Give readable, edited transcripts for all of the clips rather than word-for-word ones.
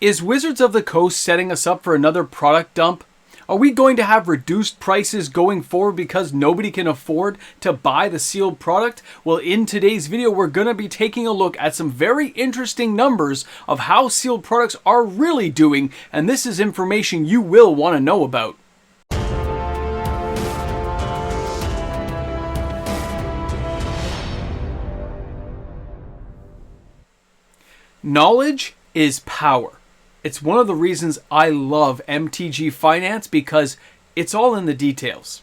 Is Wizards of the Coast setting us up for another product dump? Are we going to have reduced prices going forward because nobody can afford to buy the sealed product? Well, in today's video, we're going to be taking a look at some very interesting numbers of how sealed products are really doing, and this is information you will want to know about. Knowledge is power. It's one of the reasons I love MTG Finance because it's all in the details.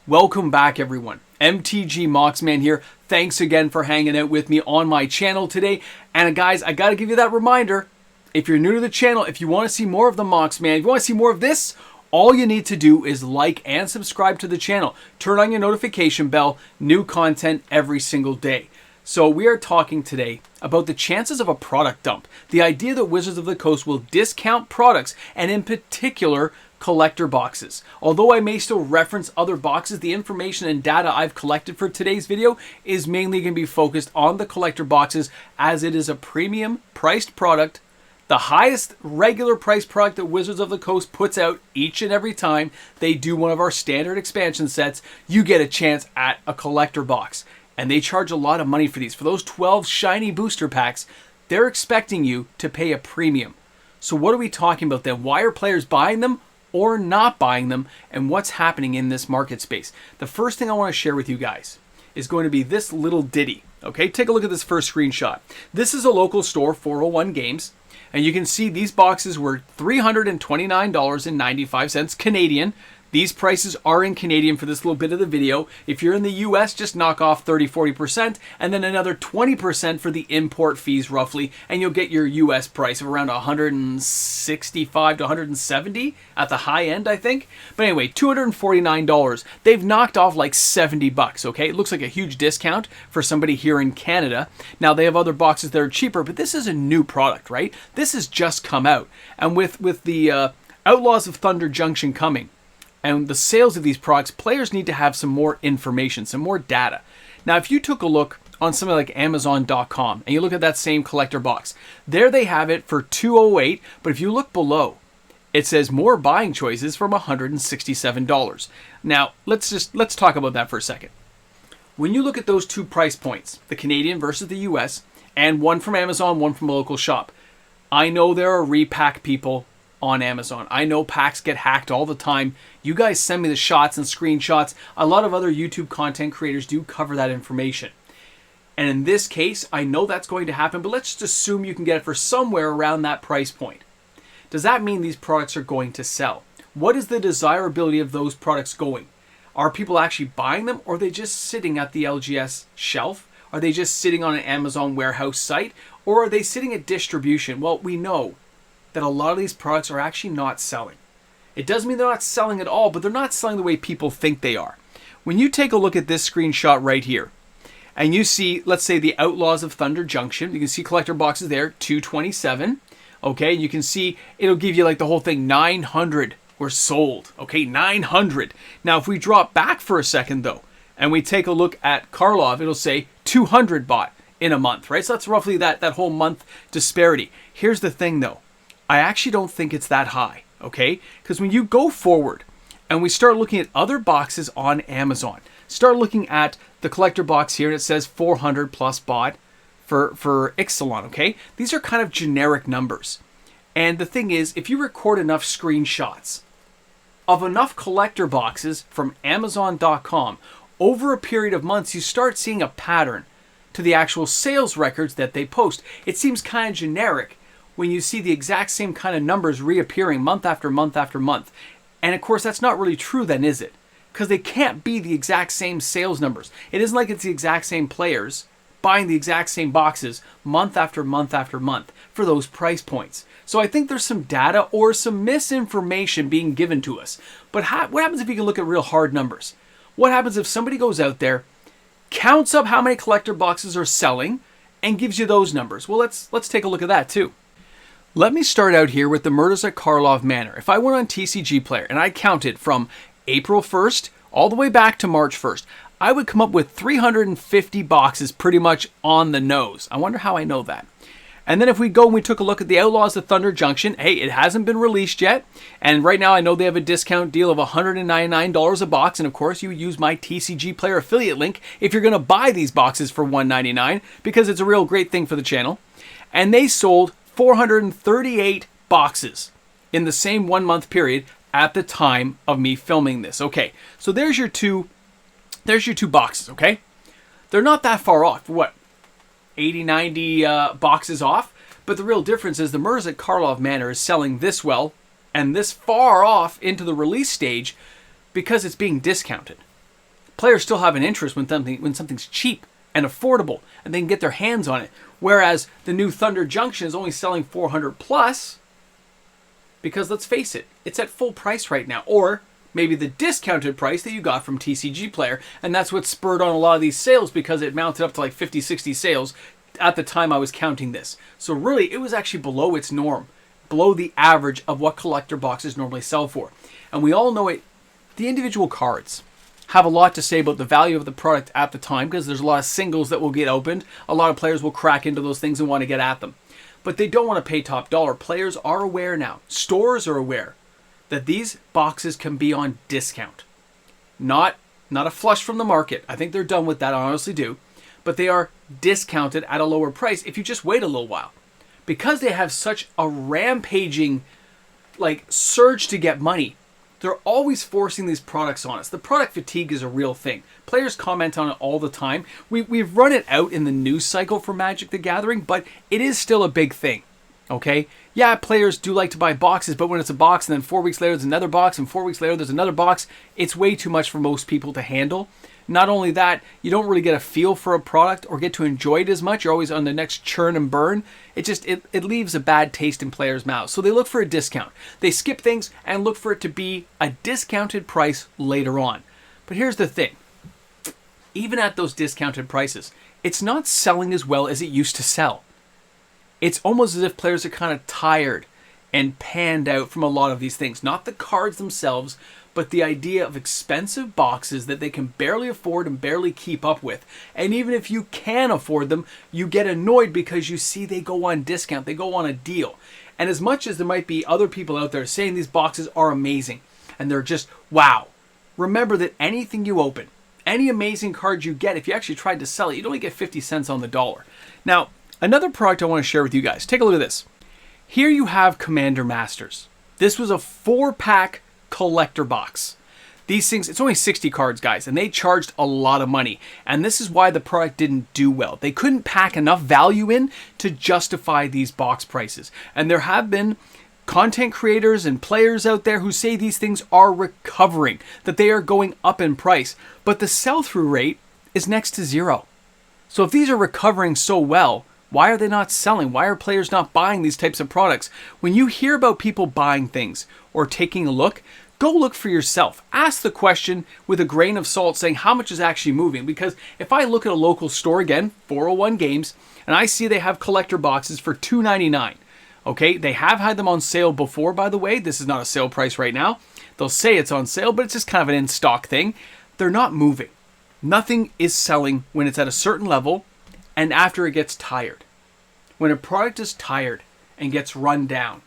Welcome back, everyone. MTG Moxman here. Thanks again for hanging out with me on my channel today. And guys, I got to give you that reminder. If you're new to the channel, if you want to see more of the Moxman, if you want to see more of this, all you need to do is like and subscribe to the channel. Turn on your notification bell. New content every single day. So we are talking today about the chances of a product dump. The idea that Wizards of the Coast will discount products, and in particular, collector boxes. Although I may still reference other boxes, the information and data I've collected for today's video is mainly going to be focused on the collector boxes, as it is a premium priced product, the highest regular price product that Wizards of the Coast puts out each and every time they do one of our standard expansion sets. You get a chance at a collector box. And they charge a lot of money for these. For those 12 shiny booster packs, they're expecting you to pay a premium. So what are we talking about then? Why are players buying them or not buying them? And what's happening in this market space? The first thing I want to share with you guys is going to be this little ditty. Okay, take a look at this first screenshot. This is a local store, 401 Games. And you can see these boxes were $329.95 Canadian. These prices are in Canadian for this little bit of the video. If you're in the US, just knock off 30-40% and then another 20% for the import fees roughly, and you'll get your US price of around $165 to $170 at the high end, I think. But anyway, $249. They've knocked off like $70, okay? It looks like a huge discount for somebody here in Canada. Now, they have other boxes that are cheaper, but this is a new product, right? This has just come out. And with the Outlaws of Thunder Junction coming, and the sales of these products, players need to have some more information, some more data. Now, if you took a look on something like Amazon.com and you look at that same collector box, there they have it for $208, but if you look below, it says more buying choices from $167. Now, let's talk about that for a second. When you look at those two price points, the Canadian versus the US, and one from Amazon, one from a local shop, I know there are repack people on Amazon. I know packs get hacked all the time. You guys send me the shots and screenshots. A lot of other YouTube content creators do cover that information. And in this case, I know that's going to happen, but let's just assume you can get it for somewhere around that price point. Does that mean these products are going to sell? What is the desirability of those products going? Are people actually buying them, or are they just sitting at the LGS shelf? Are they just sitting on an Amazon warehouse site, or are they sitting at distribution? Well, we know that a lot of these products are actually not selling. It doesn't mean they're not selling at all, but they're not selling the way people think they are. When you take a look at this screenshot right here, and you see, let's say, the Outlaws of Thunder Junction, you can see collector boxes there, $227. Okay, you can see it'll give you like the whole thing, 900 were sold. Okay, 900. Now, if we drop back for a second though, and we take a look at Karlov, it'll say 200 bought in a month, right? So that's roughly that whole month disparity. Here's the thing though. I actually don't think it's that high, okay? Because when you go forward and we start looking at other boxes on Amazon, start looking at the collector box here, and it says 400 plus bought for Ixalan, okay? These are kind of generic numbers. And the thing is, if you record enough screenshots of enough collector boxes from Amazon.com, over a period of months, you start seeing a pattern to the actual sales records that they post. It seems kind of generic when you see the exact same kind of numbers reappearing month after month after month. And of course, that's not really true then, is it? Because they can't be the exact same sales numbers. It isn't like it's the exact same players buying the exact same boxes month after month after month for those price points. So I think there's some data or some misinformation being given to us. But what happens if you can look at real hard numbers? What happens if somebody goes out there, counts up how many collector boxes are selling, and gives you those numbers? Well, let's take a look at that too. Let me start out here with the murders at Karlov Manor. If I went on TCG Player and I counted from April 1st all the way back to March 1st, I would come up with 350 boxes pretty much on the nose. I wonder how I know that. And then if we go and we took a look at the Outlaws of Thunder Junction, hey, it hasn't been released yet. And right now I know they have a discount deal of $199 a box. And of course you use my TCG Player affiliate link if you're going to buy these boxes for $199 because it's a real great thing for the channel. And they sold 438 boxes in the same 1 month period at the time of me filming this. Okay, so there's your two boxes, okay? They're not that far off. What? 80, 90 boxes off. But the real difference is the Murs at Karlov Manor is selling this well and this far off into the release stage because it's being discounted. Players still have an interest when something's cheap and affordable and they can get their hands on it. Whereas the new Thunder Junction is only selling 400 plus because let's face it, it's at full price right now. Or maybe the discounted price that you got from TCG Player, and that's what spurred on a lot of these sales because it mounted up to like 50, 60 sales at the time I was counting this. So really, it was actually below its norm, below the average of what collector boxes normally sell for. And we all know it, the individual cards have a lot to say about the value of the product at the time because there's a lot of singles that will get opened. A lot of players will crack into those things and want to get at them. But they don't want to pay top dollar. Players are aware now. Stores are aware that these boxes can be on discount. Not a flush from the market. I think they're done with that, I honestly do. But they are discounted at a lower price if you just wait a little while. Because they have such a rampaging surge to get money, they're always forcing these products on us. The product fatigue is a real thing. Players comment on it all the time. We've run it out in the news cycle for Magic the Gathering, but it is still a big thing. Okay? Yeah, players do like to buy boxes, but when it's a box and then 4 weeks later there's another box and 4 weeks later there's another box, it's way too much for most people to handle. Not only that, you don't really get a feel for a product or get to enjoy it as much. You're always on the next churn and burn. It leaves a bad taste in players' mouths. So they look for a discount. They skip things and look for it to be a discounted price later on. But here's the thing. Even at those discounted prices, it's not selling as well as it used to sell. It's almost as if players are kind of tired and panned out from a lot of these things. Not the cards themselves, but the idea of expensive boxes that they can barely afford and barely keep up with. And even if you can afford them, you get annoyed because you see they go on discount, they go on a deal. And as much as there might be other people out there saying these boxes are amazing and they're just wow, remember that anything you open, any amazing card you get, if you actually tried to sell it, you'd only get 50 cents on the dollar. Now, another product I want to share with you guys. Take a look at this. Here you have Commander Masters. This was a 4-pack collector box. These things, it's only 60 cards, guys, and they charged a lot of money. And this is why the product didn't do well. They couldn't pack enough value in to justify these box prices. And there have been content creators and players out there who say these things are recovering, that they are going up in price. But the sell-through rate is next to zero. So if these are recovering so well, why are they not selling? Why are players not buying these types of products? When you hear about people buying things or taking a look, go look for yourself. Ask the question with a grain of salt saying how much is actually moving. Because if I look at a local store, again, 401 Games, and I see they have collector boxes for $2.99. Okay, they have had them on sale before, by the way. This is not a sale price right now. They'll say it's on sale, but it's just kind of an in-stock thing. They're not moving. Nothing is selling when it's at a certain level and after it gets tired. When a product is tired and gets run down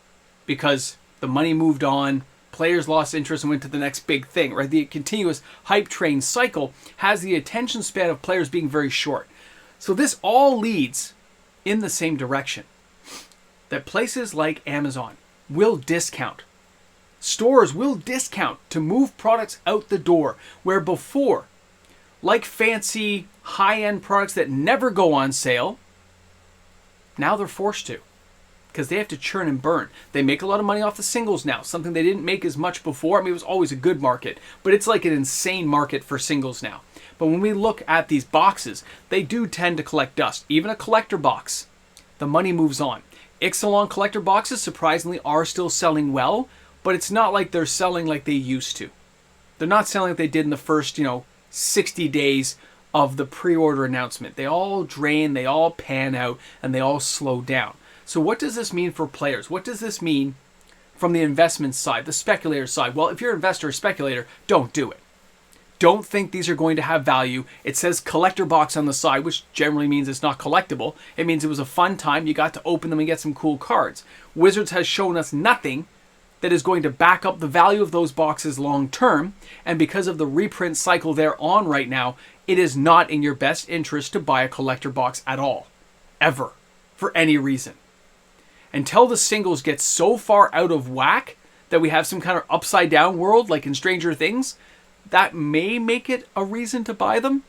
because the money moved on, players lost interest and went to the next big thing, right? The continuous hype train cycle has the attention span of players being very short. So this all leads in the same direction. That places like Amazon will discount. Stores will discount to move products out the door, where before, like fancy high-end products that never go on sale, now they're forced to because they have to churn and burn. They make a lot of money off the singles now, something they didn't make as much before. I mean, it was always a good market, but it's like an insane market for singles now. But when we look at these boxes, they do tend to collect dust. Even a collector box, the money moves on. Ixalan collector boxes, surprisingly, are still selling well, but it's not like they're selling like they used to. They're not selling like they did in the first, 60 days of the pre-order announcement. They all drain, they all pan out, and they all slow down. So what does this mean for players? What does this mean from the investment side, the speculator side? Well, if you're an investor or speculator, don't do it. Don't think these are going to have value. It says collector box on the side, which generally means it's not collectible. It means it was a fun time. You got to open them and get some cool cards. Wizards has shown us nothing that is going to back up the value of those boxes long term. And because of the reprint cycle they're on right now, it is not in your best interest to buy a collector box at all. Ever. For any reason. Until the singles get so far out of whack that we have some kind of upside down world like in Stranger Things, that may make it a reason to buy them.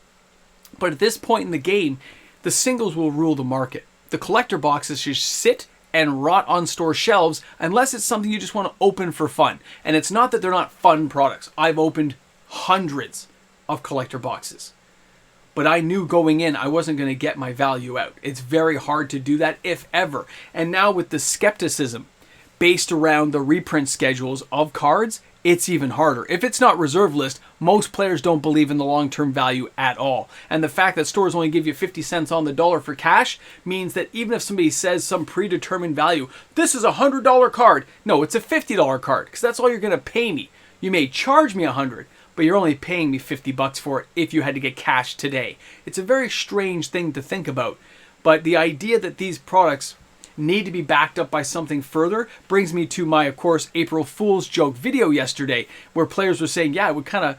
But at this point in the game, the singles will rule the market. The collector boxes should sit and rot on store shelves unless it's something you just want to open for fun. And it's not that they're not fun products. I've opened hundreds of collector boxes. But I knew going in I wasn't going to get my value out. It's very hard to do that, if ever. And now with the skepticism based around the reprint schedules of cards, it's even harder. If it's not reserve list, most players don't believe in the long-term value at all. And the fact that stores only give you 50 cents on the dollar for cash means that even if somebody says some predetermined value, this is a $100 card. No, it's a $50 card because that's all you're going to pay me. You may charge me $100, but you're only paying me $50 for it if you had to get cash today. It's a very strange thing to think about. But the idea that these products need to be backed up by something further brings me to my, of course, April Fool's joke video yesterday, where players were saying, yeah, it would kind of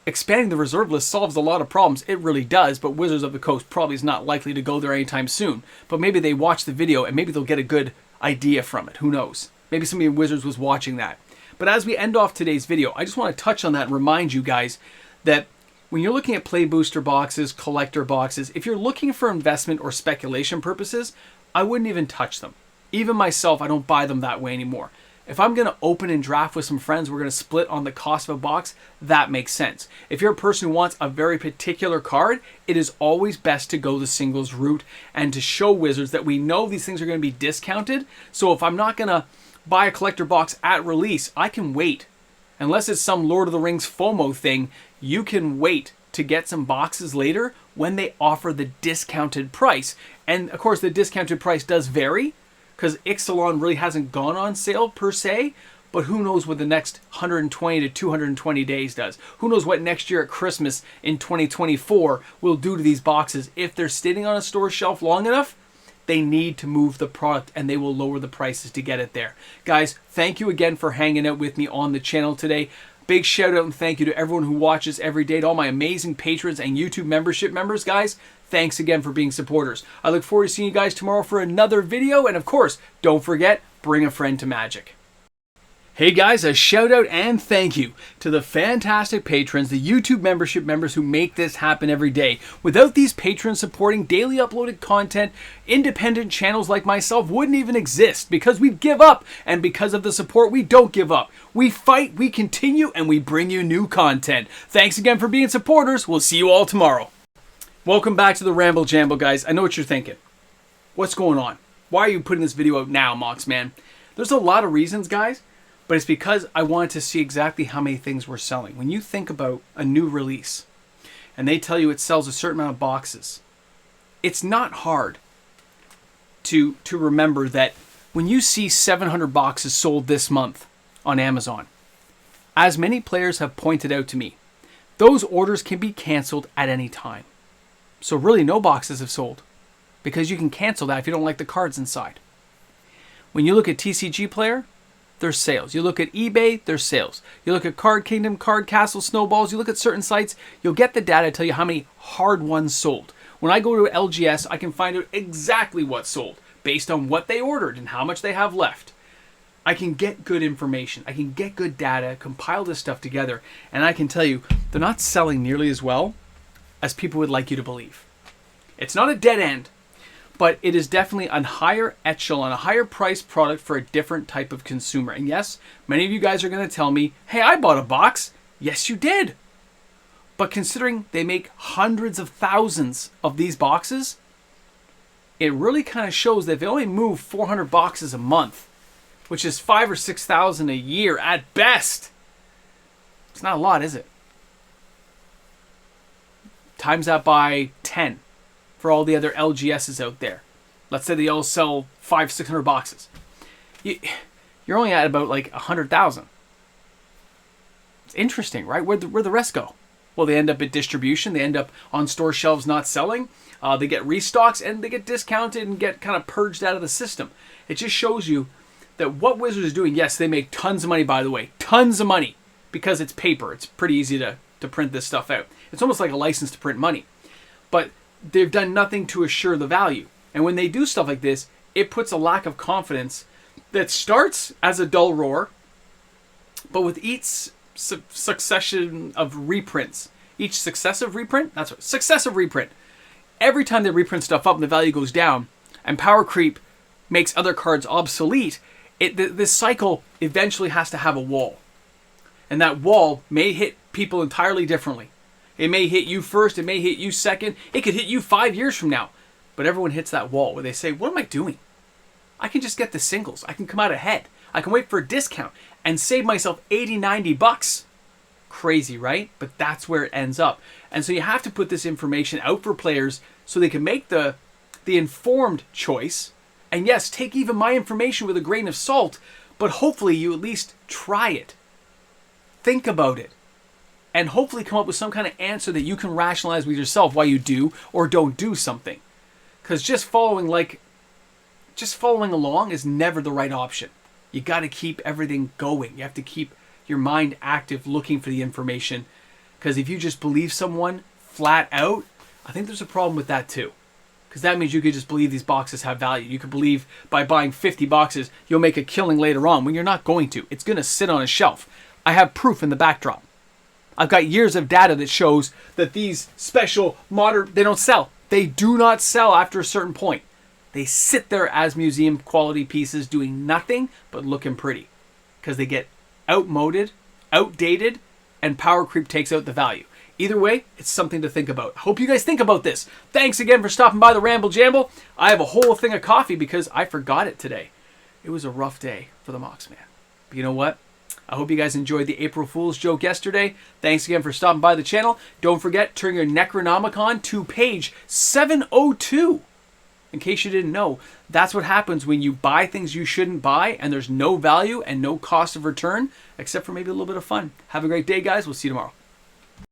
expanding the reserve list solves a lot of problems. It really does, but Wizards of the Coast probably is not likely to go there anytime soon. But maybe they watch the video and maybe they'll get a good idea from it. Who knows? Maybe somebody in Wizards was watching that. But as we end off today's video, I just want to touch on that and remind you guys that when you're looking at play booster boxes, collector boxes, if you're looking for investment or speculation purposes, I wouldn't even touch them. Even myself, I don't buy them that way anymore. If I'm going to open and draft with some friends, we're going to split on the cost of a box, that makes sense. If you're a person who wants a very particular card, it is always best to go the singles route and to show Wizards that we know these things are going to be discounted. So if I'm not going to buy a collector box at release, I can wait. Unless it's some Lord of the Rings FOMO thing, you can wait to get some boxes later when they offer the discounted price. And of course the discounted price does vary because Ixalan really hasn't gone on sale per se, but who knows what the next 120 to 220 days does. Who knows what next year at Christmas in 2024 will do to these boxes. If they're sitting on a store shelf long enough, they need to move the product and they will lower the prices to get it there. Guys, thank you again for hanging out with me on the channel today. Big shout out and thank you to everyone who watches every day, to all my amazing patrons and YouTube membership members. Guys, thanks again for being supporters. I look forward to seeing you guys tomorrow for another video. And of course, don't forget, bring a friend to Magic. Hey guys, a shout out and thank you to the fantastic patrons, the YouTube membership members who make this happen every day. Without these patrons supporting daily uploaded content, independent channels like myself wouldn't even exist because we'd give up. And because of the support, we don't give up. We fight, we continue, and we bring you new content. Thanks again for being supporters. We'll see you all tomorrow. Welcome back to the Ramble Jamble, guys. I know what you're thinking. What's going on? Why are you putting this video out now, Mox Man? There's a lot of reasons, guys. But it's because I wanted to see exactly how many things we're selling. When you think about a new release and they tell you it sells a certain amount of boxes, it's not hard to remember that when you see 700 boxes sold this month on Amazon, as many players have pointed out to me, those orders can be canceled at any time. So really no boxes have sold because you can cancel that if you don't like the cards inside. When you look at TCG Player, there's sales. You look at eBay, there's sales. You look at Card Kingdom, Card Castle, Snowballs, you look at certain sites, you'll get the data to tell you how many hard ones sold. When I go to LGS, I can find out exactly what sold based on what they ordered and how much they have left. I can get good information. I can get good data, compile this stuff together, and I can tell you they're not selling nearly as well as people would like you to believe. It's not a dead end, but it is definitely a higher echelon, a higher price product for a different type of consumer. And yes, many of you guys are going to tell me, hey, I bought a box. Yes, you did. But considering they make hundreds of thousands of these boxes, it really kind of shows that if they only move 400 boxes a month, which is 5,000 or 6,000 a year at best, it's not a lot, is it? Times that by 10. For all the other LGSs out there. Let's say they all sell 500-600 boxes. You're only at about like 100,000. It's interesting, right? Where'd the rest go? Well, they end up at distribution. They end up on store shelves not selling. They get restocks and they get discounted and get kind of purged out of the system. It just shows you that what Wizards is doing, yes, they make tons of money, by the way. Tons of money because it's paper. It's pretty easy to print this stuff out. It's almost like a license to print money. But they've done nothing to assure the value. And when they do stuff like this, it puts a lack of confidence that starts as a dull roar, but with each succession of reprints, each successive reprint, that's right, successive reprint, every time they reprint stuff up and the value goes down, and power creep makes other cards obsolete, this cycle eventually has to have a wall. And that wall may hit people entirely differently. It may hit you first, it may hit you second, it could hit you 5 years from now. But everyone hits that wall where they say, what am I doing? I can just get the singles. I can come out ahead. I can wait for a discount and save myself 80, 90 bucks. Crazy, right? But that's where it ends up. And so you have to put this information out for players so they can make the informed choice. And yes, take even my information with a grain of salt, but hopefully you at least try it. Think about it. And hopefully come up with some kind of answer that you can rationalize with yourself why you do or don't do something. Because just following along is never the right option. You got to keep everything going. You have to keep your mind active looking for the information. Because if you just believe someone flat out, I think there's a problem with that too. Because that means you could just believe these boxes have value. You could believe by buying 50 boxes, you'll make a killing later on when you're not going to. It's going to sit on a shelf. I have proof in the backdrop. I've got years of data that shows that these special modern, they don't sell. They do not sell after a certain point. They sit there as museum quality pieces doing nothing but looking pretty. Because they get outmoded, outdated, and power creep takes out the value. Either way, it's something to think about. Hope you guys think about this. Thanks again for stopping by the Ramble Jamble. I have a whole thing of coffee because I forgot it today. It was a rough day for the Mox Man. But you know what? I hope you guys enjoyed the April Fool's joke yesterday. Thanks again for stopping by the channel. Don't forget, turn your Necronomicon to page 702. In case you didn't know, that's what happens when you buy things you shouldn't buy and there's no value and no cost of return, except for maybe a little bit of fun. Have a great day, guys. We'll see you tomorrow.